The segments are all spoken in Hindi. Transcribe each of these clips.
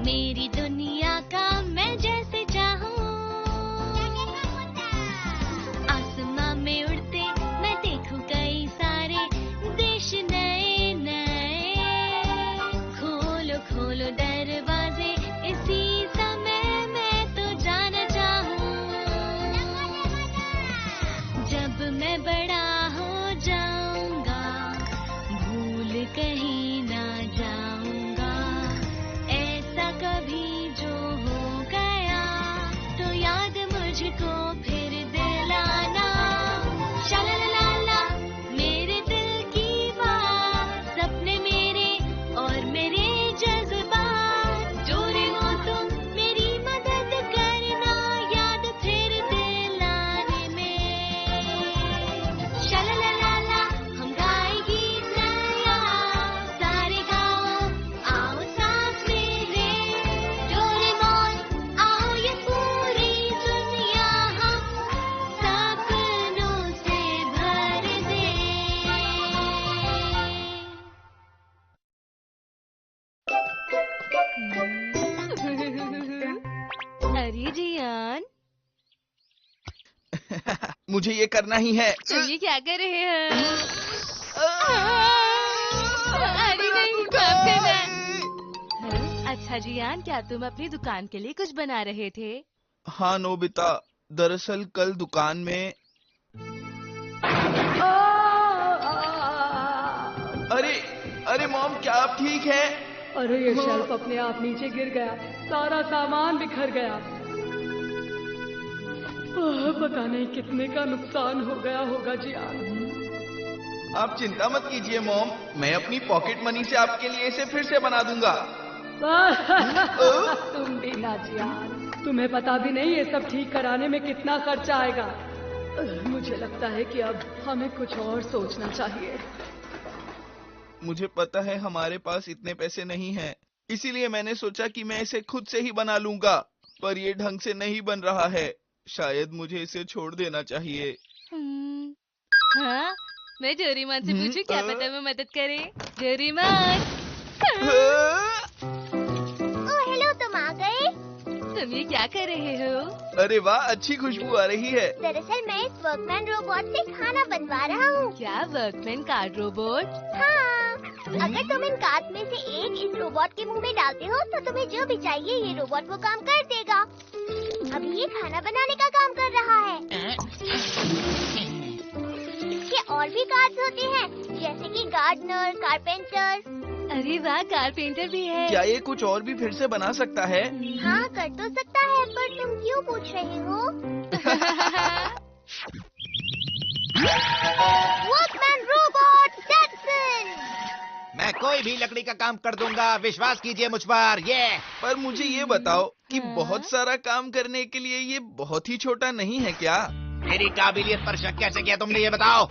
मेरी दुनिया का मैं जैसे चाहूं, आसमां में उड़ते मैं देखूं कई सारे देश नए नए। खोलो खोलो दरवाजे इसी समय मैं तो जाना चाहूं। जब मैं बड़ा हो जाऊंगा भूल कहीं ना जाऊंगा। ऐसा कभी जो हो गया तो याद मुझको फिर दिलाना। शालालाला मेरे दिल की बात, सपने मेरे और मेरे जज्बात। जोरे हो तुम मेरी मदद करना याद फिर दिलाने में। शालालाला हम गाए गीत नया, सारे गाओ आओ साथ मेरे। डोरेमोन आओ ये पूरी दुनिया हम सपनों से भर दे। अरे जियान, मुझे ये करना ही है। तुम ये क्या कर रहे हो? अरे नहीं, माफ करना। अच्छा जियान, क्या तुम अपनी दुकान के लिए कुछ बना रहे थे? हाँ नोबिता, दरअसल कल दुकान में। अरे अरे मॉम, क्या आप ठीक है? अरे ये शेल्फ अपने आप नीचे गिर गया, सारा सामान बिखर गया। पता नहीं कितने का नुकसान हो गया होगा जियान। आप चिंता मत कीजिए मॉम, मैं अपनी पॉकेट मनी से आपके लिए इसे फिर से बना दूंगा। तुम भी ना जियान, तुम्हें पता भी नहीं ये सब ठीक कराने में कितना खर्चा आएगा। मुझे लगता है कि अब हमें कुछ और सोचना चाहिए। मुझे पता है हमारे पास इतने पैसे नहीं हैं, इसीलिए मैंने सोचा कि मैं इसे खुद से ही बना लूंगा, पर ये ढंग से नहीं बन रहा है। शायद मुझे इसे छोड़ देना चाहिए। हाँ, मैं डोरेमोन से पूछूं, क्या पता वो मदद करे। डोरेमोन। ओह हेलो, तुम आ गए? तुम ये क्या कर रहे हो? अरे वाह, अच्छी खुशबू आ रही है। दरअसल मैं इस वर्कमैन रोबोट से खाना बनवा रहा हूँ। क्या वर्कमैन कार्ड रोबोट? हाँ, अगर तुम इन कार्ड में से एक इस रोबोट के मुंह में डालते हो तो तुम्हें जो भी चाहिए ये रोबोट वो काम कर देगा। अभी ये खाना बनाने का काम कर रहा है। इसके और भी कार्ड्स होते हैं, जैसे कि गार्डनर, कारपेंटर। अरे वाह, कारपेंटर भी है। क्या ये कुछ और भी फिर से बना सकता है? हाँ, कर तो सकता है, पर तुम क्यों पूछ रहे हो? Workman robot Jackson. मैं कोई भी लकड़ी का काम कर दूंगा, विश्वास कीजिए मुझ पर। ये पर मुझे ये बताओ कि बहुत सारा काम करने के लिए ये बहुत ही छोटा नहीं है क्या? मेरी काबिलियत पर शक कैसे किया तुमने, ये बताओ।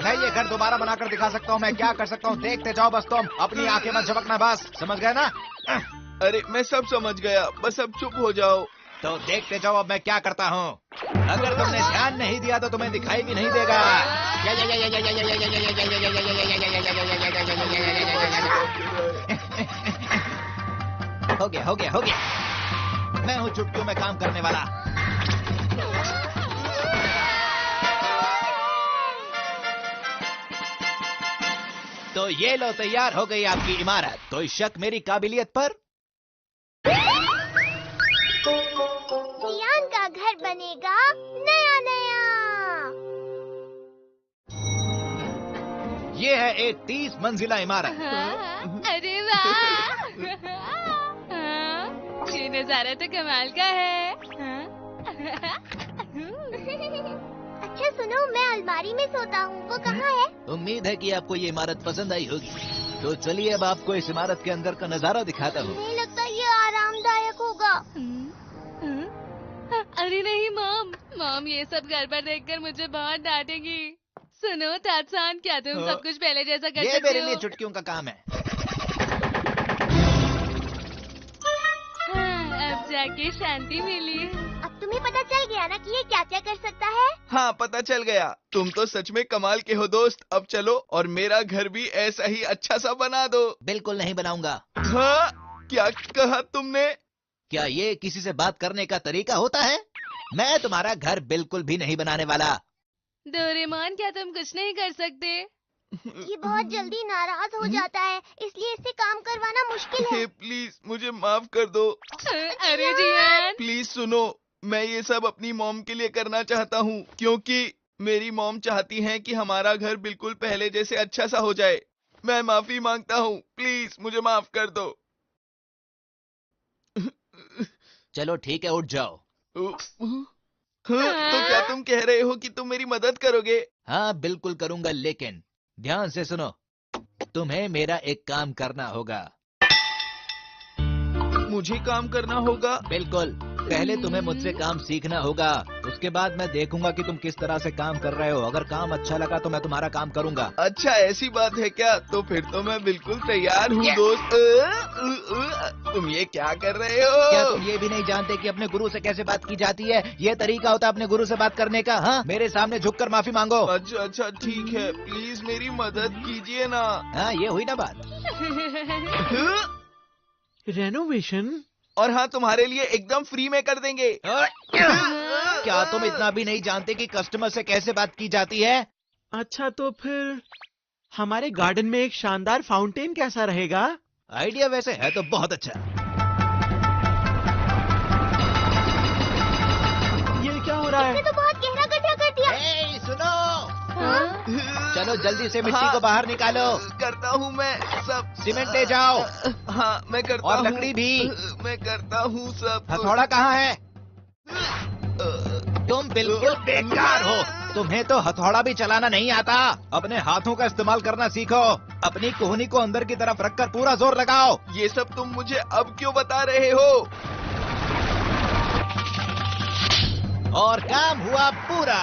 मैं ये घर दोबारा बनाकर दिखा सकता हूँ। मैं क्या कर सकता हूँ देखते जाओ बस। तुम अपनी आंखें मत झपकना, बस समझ गए ना? अरे मैं सब समझ गया, बस अब चुप हो जाओ। तो देखते जाओ अब मैं क्या करता हूँ। अगर तुमने ध्यान नहीं दिया तो तुम्हें दिखाई भी नहीं देगा। हो गया हो गया हो गया। मैं हूँ चुटकियों में काम करने वाला। तो ये लो, तैयार हो गई आपकी इमारत। कोई शक मेरी काबिलियत पर? जियान का घर बनेगा नया नया। ये है एक 30 मंजिला इमारत। हाँ, अरे वाह। हाँ, ये नजारा तो कमाल का है। हाँ? अच्छा सुनो, मैं अलमारी में सोता हूँ, वो कहाँ है? उम्मीद है कि आपको ये इमारत पसंद आई होगी। तो चलिए अब आपको इस इमारत के अंदर का नजारा दिखाता हूँ। नहीं लगता ये आरामदायक होगा। अरे नहीं मॉम, मॉम ये सब गड़बड़ देखकर मुझे बहुत डांटेगी। सुनो तात्सान, क्या तुम सब कुछ पहले जैसा कर ये सकते मेरे हो? लिए चुटकियों का काम है। हाँ, अब जाके शांति मिली। अब तुम तुम्हें पता चल गया ना कि ये क्या क्या कर सकता है? हाँ, पता चल गया। तुम तो सच में कमाल के हो दोस्त। अब चलो और मेरा घर भी ऐसा ही अच्छा सा बना दो। बिल्कुल नहीं बनाऊंगा। हाँ, क्या कहा तुमने? क्या ये किसी से बात करने का तरीका होता है? मैं तुम्हारा घर बिल्कुल भी नहीं बनाने वाला। डोरेमोन, क्या तुम कुछ नहीं कर सकते? ये बहुत जल्दी नाराज हो जाता है, इसलिए इससे काम करवाना मुश्किल है। प्लीज मुझे माफ कर दो। अरे जियान, प्लीज सुनो, मैं ये सब अपनी मॉम के लिए करना चाहता हूँ, क्योंकि मेरी मॉम चाहती हैं कि हमारा घर बिल्कुल पहले जैसे अच्छा सा हो जाए। मैं माफी मांगता हूँ, प्लीज मुझे माफ कर दो। चलो ठीक है, उठ जाओ। हाँ, तो क्या तुम कह रहे हो कि तुम मेरी मदद करोगे? हाँ बिल्कुल करूंगा, लेकिन ध्यान से सुनो, तुम्हें मेरा एक काम करना होगा। मुझे काम करना होगा? बिल्कुल, पहले तुम्हें मुझसे काम सीखना होगा, उसके बाद मैं देखूंगा कि तुम किस तरह से काम कर रहे हो। अगर काम अच्छा लगा तो मैं तुम्हारा काम करूंगा। अच्छा, ऐसी बात है क्या? तो फिर तो मैं बिल्कुल तैयार हूँ दोस्त। तुम ये क्या कर रहे हो? क्या तुम ये भी नहीं जानते कि अपने गुरु से कैसे बात की जाती है? ये तरीका होता है अपने गुरु से बात करने का। हाँ, मेरे सामने झुककर माफी मांगो। अच्छा अच्छा ठीक है, प्लीज मेरी मदद कीजिए ना। हाँ, ये हुई ना बात। रेनोवेशन? और हाँ, तुम्हारे लिए एकदम फ्री में कर देंगे। क्या तुम इतना भी नहीं जानते कि कस्टमर से कैसे बात की जाती है? अच्छा, तो फिर हमारे गार्डन में एक शानदार फाउंटेन कैसा रहेगा? आइडिया वैसे है तो बहुत अच्छा। ये क्या हो रहा है? इसने तो बहुत गहरा गड्ढा कर दिया। ए, सुनो, हाँ? चलो जल्दी से मिट्टी हाँ, को बाहर निकालो। करता हूँ मैं सब। सीमेंट ले जाओ। हाँ, मैं करता और हूँ। लकड़ी भी। मैं करता हूँ सब। हथौड़ा कहाँ है? तुम बिल्कुल बेकार हो। तुम्हें तो हथौड़ा भी चलाना नहीं आता। अपने हाथों का इस्तेमाल करना सीखो। अपनी कोहनी को अंदर की तरफ रखकर पूरा जोर लगाओ। ये सब तुम मुझे अब क्यों बता रहे हो? और काम हुआ पूरा।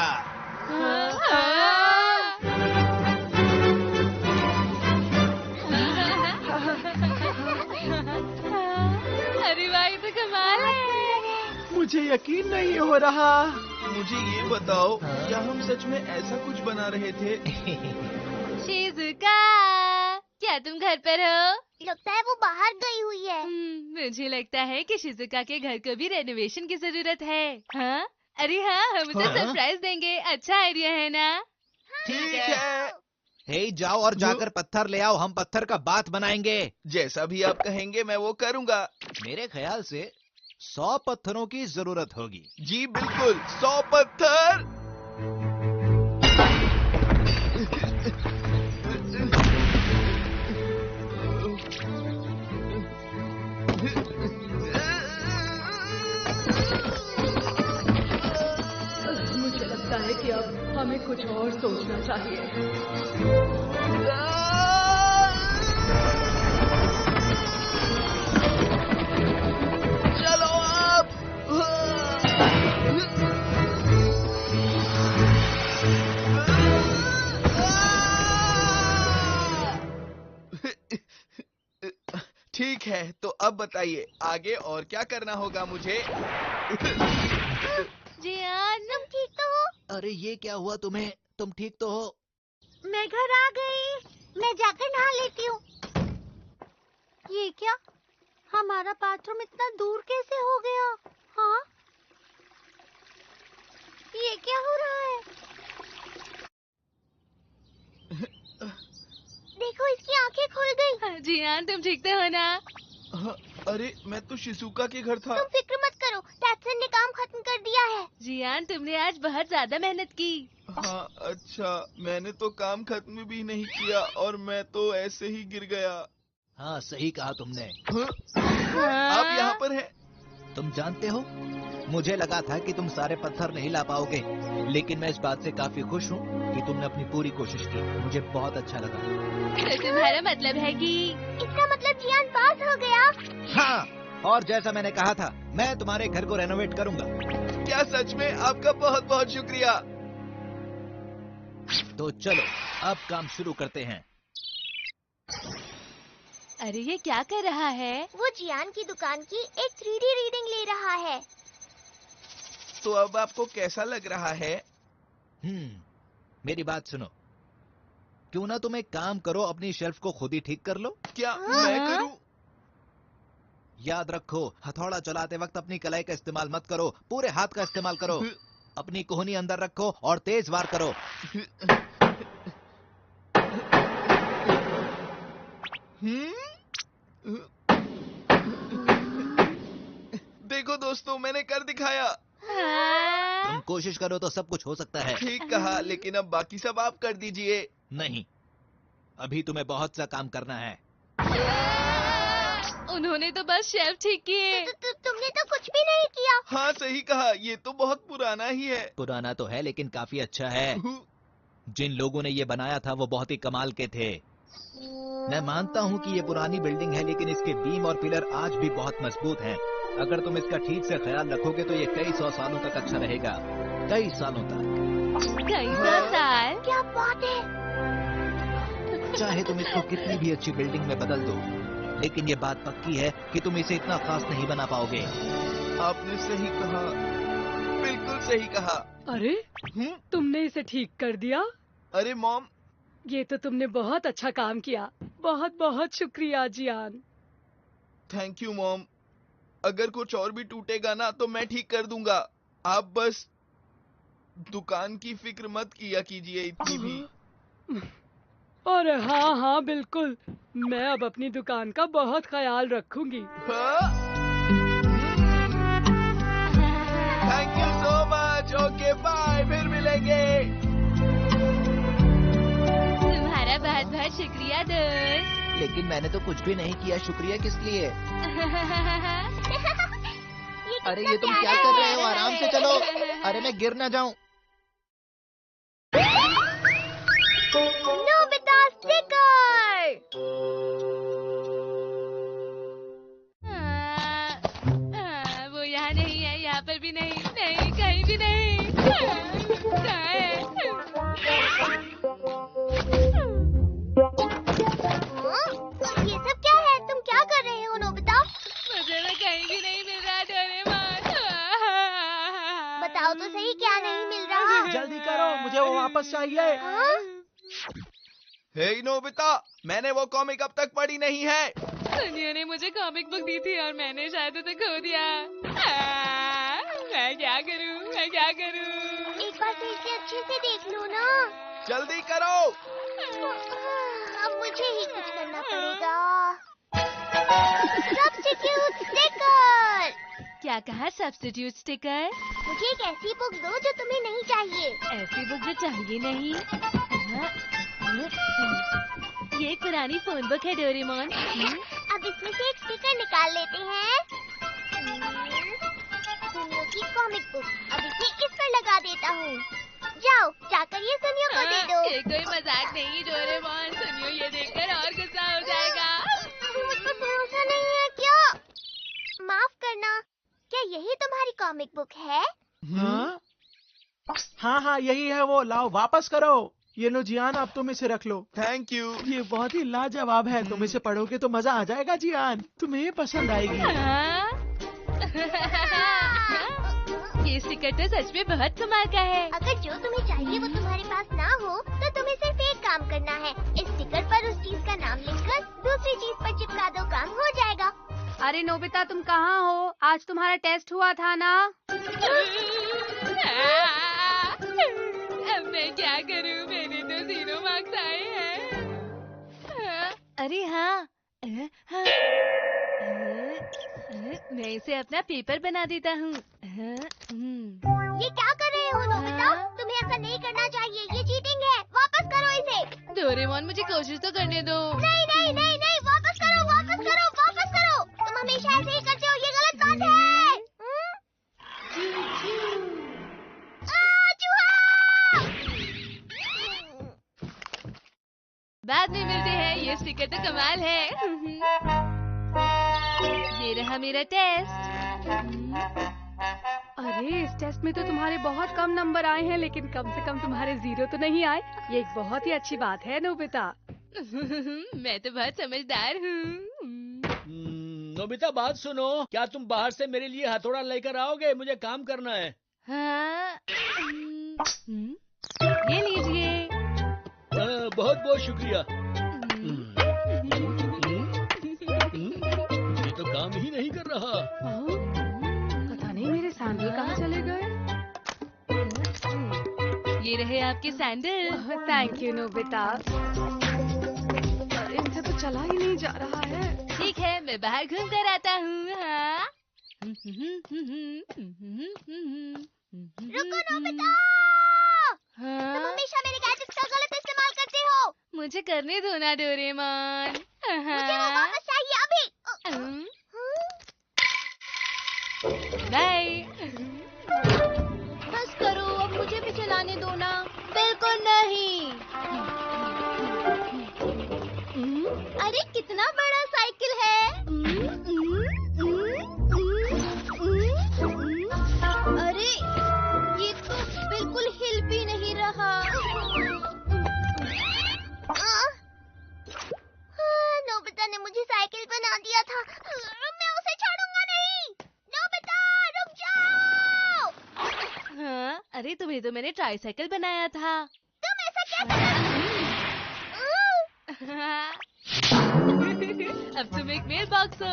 अरे वाह, ये तो कमाल है। मुझे यकीन नहीं हो रहा। मुझे ये बताओ, क्या हम सच में ऐसा कुछ बना रहे थे? शिजुका, क्या तुम घर पर हो? लगता है वो बाहर गई हुई है। मुझे लगता है कि शिजुका के घर को भी रेनोवेशन की जरूरत है। हाँ? अरे हाँ, हम उसे हाँ? सरप्राइज देंगे। अच्छा आइडिया है ना? ठीक है, हे, जाओ और जाकर पत्थर ले आओ। हम पत्थर का बाथ बनाएंगे। जैसा भी आप कहेंगे मैं वो करूँगा। मेरे ख्याल से 100 पत्थरों की जरूरत होगी। जी बिल्कुल, 100 पत्थर। मुझे लगता है कि अब हमें कुछ और सोचना चाहिए। चलो अब। ठीक है, तो अब बताइए आगे और क्या करना होगा मुझे? जियान, तुम ठीक तो हो? अरे ये क्या हुआ तुम्हें? तुम ठीक तो हो? मैं घर आ गई। मैं जाकर नहा लेती हूँ। ये क्या? हमारा बाथरूम इतना दूर कैसे हो गया? हाँ? ये क्या हो रहा है? देखो, इसकी आंखें खुल गई। जियान, तुम ठीक तो हो ना? हाँ, अरे मैं तो शिजुका के घर था। तुम फिक्र मत करो, टैटसन ने काम खत्म कर दिया है। जियान, तुमने आज बहुत ज्यादा मेहनत की। हाँ अच्छा, मैंने तो काम खत्म भी नहीं किया और मैं तो ऐसे ही गिर गया। हाँ, सही कहा तुमने। हाँ? आप यहाँ पर हैं? तुम जानते हो, मुझे लगा था कि तुम सारे पत्थर नहीं ला पाओगे, लेकिन मैं इस बात से काफी खुश हूँ कि तुमने अपनी पूरी कोशिश की। मुझे बहुत अच्छा लगा। तो तुम्हारा मतलब है कि इसका मतलब जियान पास हो गया। हाँ, और जैसा मैंने कहा था, मैं तुम्हारे घर को रेनोवेट करूंगा। क्या सच में? आपका बहुत बहुत शुक्रिया। तो चलो अब काम शुरू करते हैं। अरे ये क्या कर रहा है? वो जियान की दुकान की एक 3D रीडिंग ले रहा है। तो अब आपको कैसा लग रहा है? मेरी बात सुनो, क्यों ना तुम एक काम करो, अपनी शेल्फ को खुद ही ठीक कर लो। क्या मैं करूं? याद रखो, हथौड़ा चलाते वक्त अपनी कलाई का इस्तेमाल मत करो, पूरे हाथ का इस्तेमाल करो। अपनी कोहनी अंदर रखो और तेज वार करो। देखो दोस्तों, मैंने कर दिखाया। तुम कोशिश करो तो सब कुछ हो सकता है। ठीक कहा, लेकिन अब बाकी सब आप कर दीजिए। नहीं, अभी तुम्हें बहुत सा काम करना है। उन्होंने तो बस शेल्फ ठीक किए। तुमने तो कुछ भी नहीं किया। हाँ सही कहा, ये तो बहुत पुराना ही है। पुराना तो है लेकिन काफी अच्छा है। जिन लोगों ने ये बनाया था वो बहुत ही कमाल के थे। मैं मानता हूँ कि ये पुरानी बिल्डिंग है, लेकिन इसके बीम और पिलर आज भी बहुत मजबूत हैं। अगर तुम इसका ठीक से ख्याल रखोगे तो ये कई 100 सालों तक अच्छा रहेगा, कई सालों तक। कई 100 साल? क्या बात है। चाहे तुम इसको कितनी भी अच्छी बिल्डिंग में बदल दो, लेकिन ये बात पक्की है कि तुम इसे इतना खास नहीं बना पाओगे। आपने सही कहा, बिल्कुल सही कहा। अरे तुमने इसे ठीक कर दिया? अरे मॉम, ये तो तुमने बहुत अच्छा काम किया। बहुत बहुत शुक्रिया जियान। Thank you mom. अगर कुछ और भी टूटेगा ना तो मैं ठीक कर दूंगा। आप बस दुकान की फिक्र मत किया कीजिए इतनी भी। अरे हाँ हाँ बिल्कुल, मैं अब अपनी दुकान का बहुत ख्याल रखूंगी। Thank you so much. Okay bye, फिर मिलेंगे। तुम्हारा बहुत बहुत शुक्रिया दोस्त। लेकिन मैंने तो कुछ भी नहीं किया, शुक्रिया किस लिए? अरे ये तुम क्या कर रहे हो? आराम से चलो। अरे मैं गिर ना जाऊं। Nobita sticker. वो यहाँ नहीं है, यहाँ पर भी नहीं, नहीं कहीं भी नहीं। कहाँ है? ये सब क्या है? तुम क्या कर रहे हो नोबिता? मुझे तो कहीं भी नहीं मिल रहा डोरेमोन। बताओ तो सही, क्या नहीं मिल रहा? जल्दी करो, मुझे वो वापस चाहिए। हाँ? हे नोबिता, मैंने वो कॉमिक अब तक पढ़ी नहीं है। सुनियो ने मुझे कॉमिक बुक दी थी और मैंने शायद उसे खो दिया। मैं क्या करूं? मैं क्या करूं? एक बार फिर से अच्छे से देख लो ना। जल्दी करो। अब मुझे ही कुछ करना पड़ेगा। Substitute sticker. क्या कहा? Substitute sticker? मुझे एक ऐसी बुक दो जो तुम्हें नहीं चाहिए। ऐसी बुक जो चाहिए नहीं? ये एक पुरानी फोन बुक है डोरेमोन। अब इसमें से एक स्टिकर निकाल लेते हैं। सुनियो की कॉमिक बुक। अब इसे इस पर लगा देता हूँ। जाओ, जाकर ये सुनियो को दे दो। ये कोई मजाक नहीं डोरेमोन। सुनियो ये देखकर और गुस्सा हो जाएगा। मुझ पर भरोसा नहीं है क्या? माफ करना, क्या यही तुम्हारी कॉमिक बुक है? हाँ हाँ हाँ, यही है वो। लाओ, वापस करो। ये लो जियान, अब तुम इसे रख लो। Thank you. ये बहुत ही लाजवाब है। तुम इसे पढ़ोगे तो मजा आ जाएगा जियान, तुम्हें ये पसंद आएगी। ये स्टिकर तो सच में बहुत कमाल का है। अगर जो तुम्हें चाहिए वो तुम्हारे पास ना हो तो तुम्हें सिर्फ एक काम करना है। इस स्टिकर पर उस चीज का नाम लिखकर दूसरी चीज पर चिपका दो, काम हो जाएगा। अरे नोबिता, तुम कहाँ हो? आज तुम्हारा टेस्ट हुआ था ना? अब मैं क्या करूं? मेरे तो 0 मार्क्स आए हैं। अरे हाँ, मैं इसे अपना पेपर बना देता हूँ। ये क्या कर रहे हो नोबिता? तुम्हें ऐसा नहीं करना चाहिए, ये चीटिंग है। वापस करो इसे। डोरेमोन मुझे कोशिश तो करने दो। नहीं नहीं नहीं नहीं, वापस करो, वापस करो, वापस करो। तुम हमेशा ऐसे ही करते हो, ये गलत बात है। चूहा! बाद में मिलते हैं। ये स्टिकर तो कमाल है। ये रहा मेरा टेस्ट। अरे इस टेस्ट में तो तुम्हारे बहुत कम नंबर आए हैं, लेकिन कम से कम तुम्हारे 0 तो नहीं आए। ये एक बहुत ही अच्छी बात है नोबिता। मैं तो बहुत समझदार हूँ। नोबिता बात सुनो, क्या तुम बाहर से मेरे लिए हथौड़ा लेकर आओगे? मुझे काम करना है। हाँ, ये लीजिए। बहुत बहुत शुक्रिया। ये तो काम ही नहीं कर रहा। पता नहीं मेरे सैंडल कहाँ चले गए। ये रहे आपके सैंडल। Thank you Nobita. अरे इनसे तो चला ही नहीं जा रहा है। ठीक है, मैं बाहर घूम कर आता हूँ। हाँ। रुको नोबिता! तुम हाँ? हमेशा मेरे गैजेट्स का गलत इस्तेमाल करते हो। मुझे करने दो ना डोरेमोन। मुझे वो वापस चाहिए अभी। बाय। बस करो, अब मुझे भी चलाने दो ना। बिल्कुल नहीं। अरे कितना बड़ा साइकिल है। अरे ये तो बिल्कुल हिल भी नहीं रहा। नोबिता ने मुझे साइकिल बना दिया था। मैं उसे छोड़ूंगा नहीं। नोबिता रुक जाओ। हाँ? अरे तुम्हें तो मैंने ट्राइसाइकिल बनाया था। तुम ऐसा क्या अब तुम एक मेल बॉक्स हो।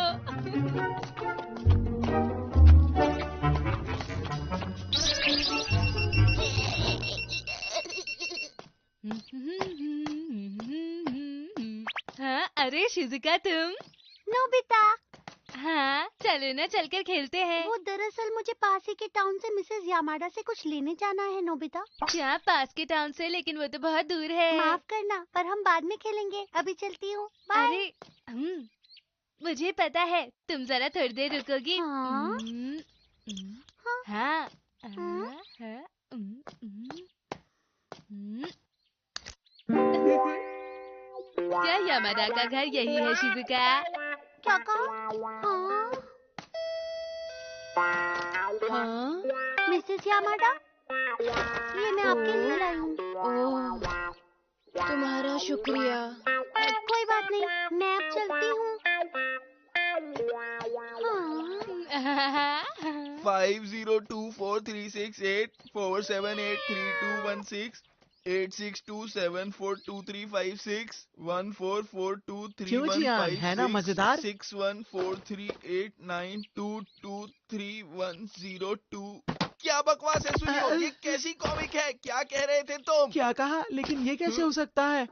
हाँ? अरे शिजुका तुम? नोबिता, हाँ, चलो ना, चलकर खेलते हैं। वो दरअसल मुझे पास ही के टाउन से मिसेस यामाडा से कुछ लेने जाना है नोबिता। क्या पास के टाउन से? लेकिन वो तो बहुत दूर है। माफ करना, पर हम बाद में खेलेंगे। अभी चलती हूँ। बाय। अरे मुझे पता है, तुम जरा थोड़ी देर रुकोगी। हाँ? हाँ। क्या यामाडा का घर यही है शिजुका? क्या कहा? हाँ? मिसेस यामाडा, ये मैं आपके लिए लाई हूँ। ओह, तुम्हारा शुक्रिया। कोई बात नहीं, मैं अब चलती हूँ। हाँ। 50243684783216 862742356144423156 क्यों जियान, है ना मजेदार? 614389223102। क्या बकवास है सुनियो, ये कैसी कॉमिक है? क्या कह रहे थे तुम? क्या कहा? लेकिन ये कैसे हो सकता है?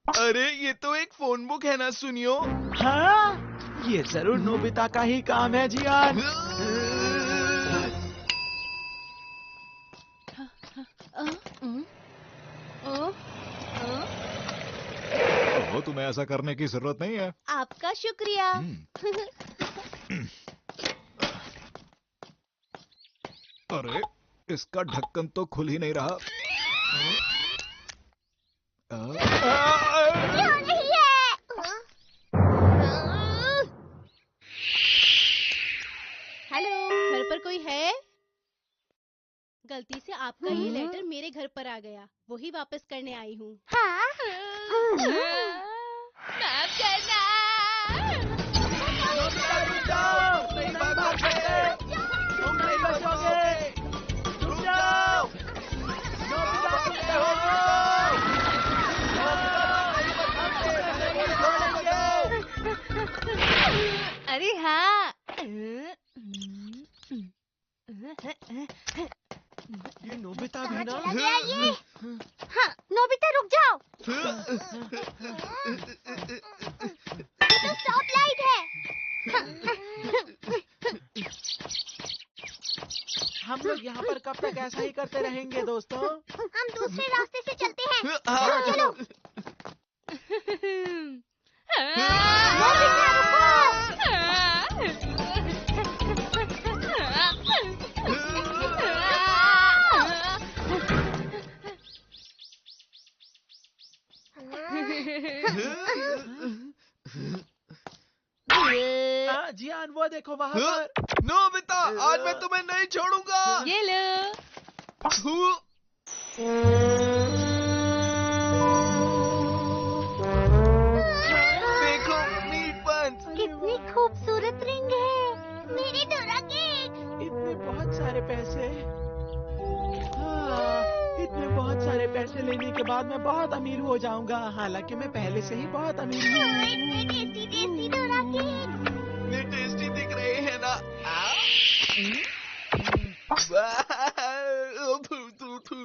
अरे ये तो एक फोन बुक है ना सुनियो। हाँ? ये जरूर नोबिता का ही काम है जियान। वो तुम्हें ऐसा करने की जरूरत नहीं है। आपका शुक्रिया। अरे इसका ढक्कन तो खुल ही नहीं रहा। यहाँ नहीं है। हेलो, घर पर कोई है? गलती से आपका ये लेटर मेरे घर पर आ गया, वही वापस करने आई हूँ। हाँ? माफ करना। अरे हाँ। ये नोबिता भी ना। चला गया ये? हाँ, नोबिता रुक जाओ। ये तो स्टॉप लाइट है। हम लोग यहाँ पर कब तक ऐसा ही करते रहेंगे दोस्तों? हम दूसरे रास्ते से चलते हैं। हाँ। चलो। जियान वो देखो वहाँ पर। नोबिता, आज मैं तुम्हें नहीं छोड़ूंगा। ये लो। देखो मीट पंच। कितनी खूबसूरत रिंग है। मेरी डोरा के बाद मैं बहुत अमीर हो जाऊंगा। हालांकि मैं पहले से ही बहुत अमीर हूँ। इतने टेस्टी टेस्टी डोरा केक। ये टेस्टी दिख रहे हैं ना? थू थू थू।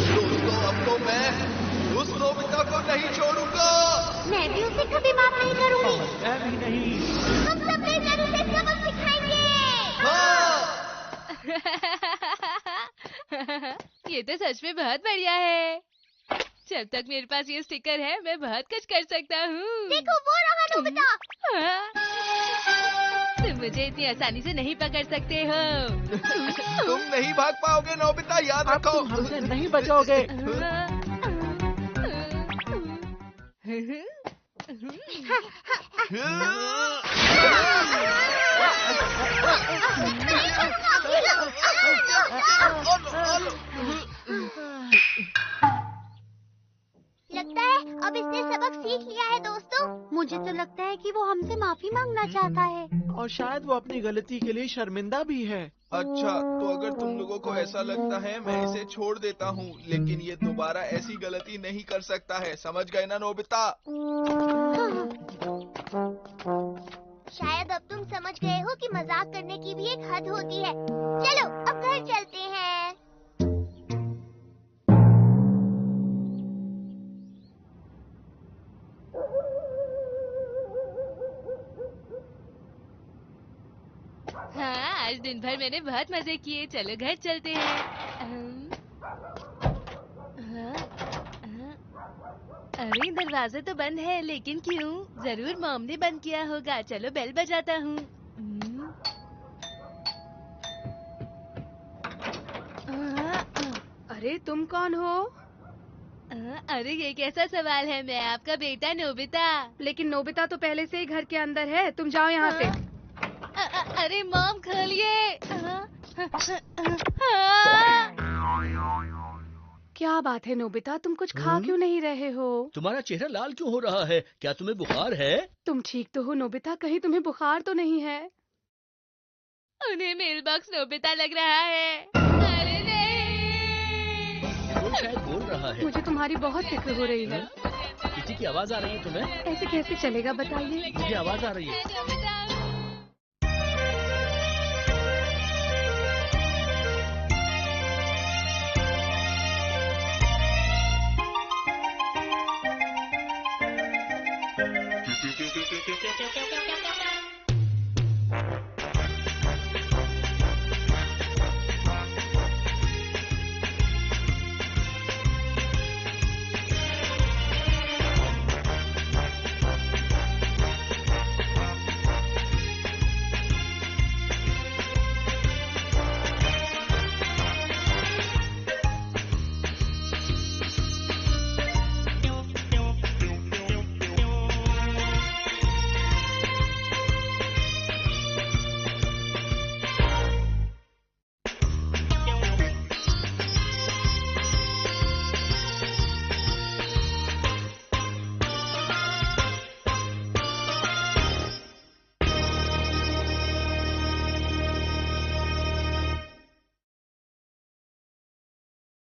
दोस्तों, अब तो मैं उस नोबिता को नहीं छोड़ूंगा। मैं भी उसे कभी माफ नहीं करूंगी। मैं भी नहीं। हम सब मिलकर उसे सबक सिखाएंगे। हाँ। ये तो सच में बहुत बढ़िया है। जब तक मेरे पास ये स्टिकर है मैं बहुत कुछ कर सकता हूँ। देखो वो रहा नोबिता। तुम मुझे इतनी आसानी से नहीं पकड़ सकते हो। तुम नहीं भाग पाओगे नोबिता, याद अब रखो। तुम हमसे नहीं बचोगे। लगता है अब इसने सबक सीख लिया है दोस्तों। मुझे तो लगता है कि वो हमसे माफी मांगना चाहता है। और शायद वो अपनी गलती के लिए शर्मिंदा भी है। अच्छा, तो अगर तुम लोगों को ऐसा लगता है मैं इसे छोड़ देता हूँ, लेकिन ये दोबारा ऐसी गलती नहीं कर सकता है। समझ गए ना नोबिता? शायद अब तुम समझ गए हो कि मजाक करने की भी एक हद होती है। चलो अब घर चलते हैं। हाँ, आज दिन भर मैंने बहुत मजे किए। चलो घर चलते हैं। अरे दरवाजा तो बंद है, लेकिन क्यों? जरूर मॉम ने बंद किया होगा। चलो बेल बजाता हूँ। अरे तुम कौन हो? अरे ये कैसा सवाल है? मैं आपका बेटा नोबिता। लेकिन नोबिता तो पहले से ही घर के अंदर है। तुम जाओ यहाँ से। अरे मॉम खोलिए। क्या बात है नोबिता, तुम कुछ खा क्यों नहीं रहे हो? तुम्हारा चेहरा लाल क्यों हो रहा है? क्या तुम्हें बुखार है? तुम ठीक तो हो नोबिता? कहीं तुम्हें बुखार तो नहीं है? उन्हें मेल बॉक्स नोबिता लग रहा है। अरे नहीं। कोई शायद बोल रहा है। मुझे तुम्हारी बहुत फिक्र हो रही है। किसी की आवाज आ रही है तुम्हें? ऐसे कैसे चलेगा बताइए? मुझे आवाज आ रही है। नोबिता।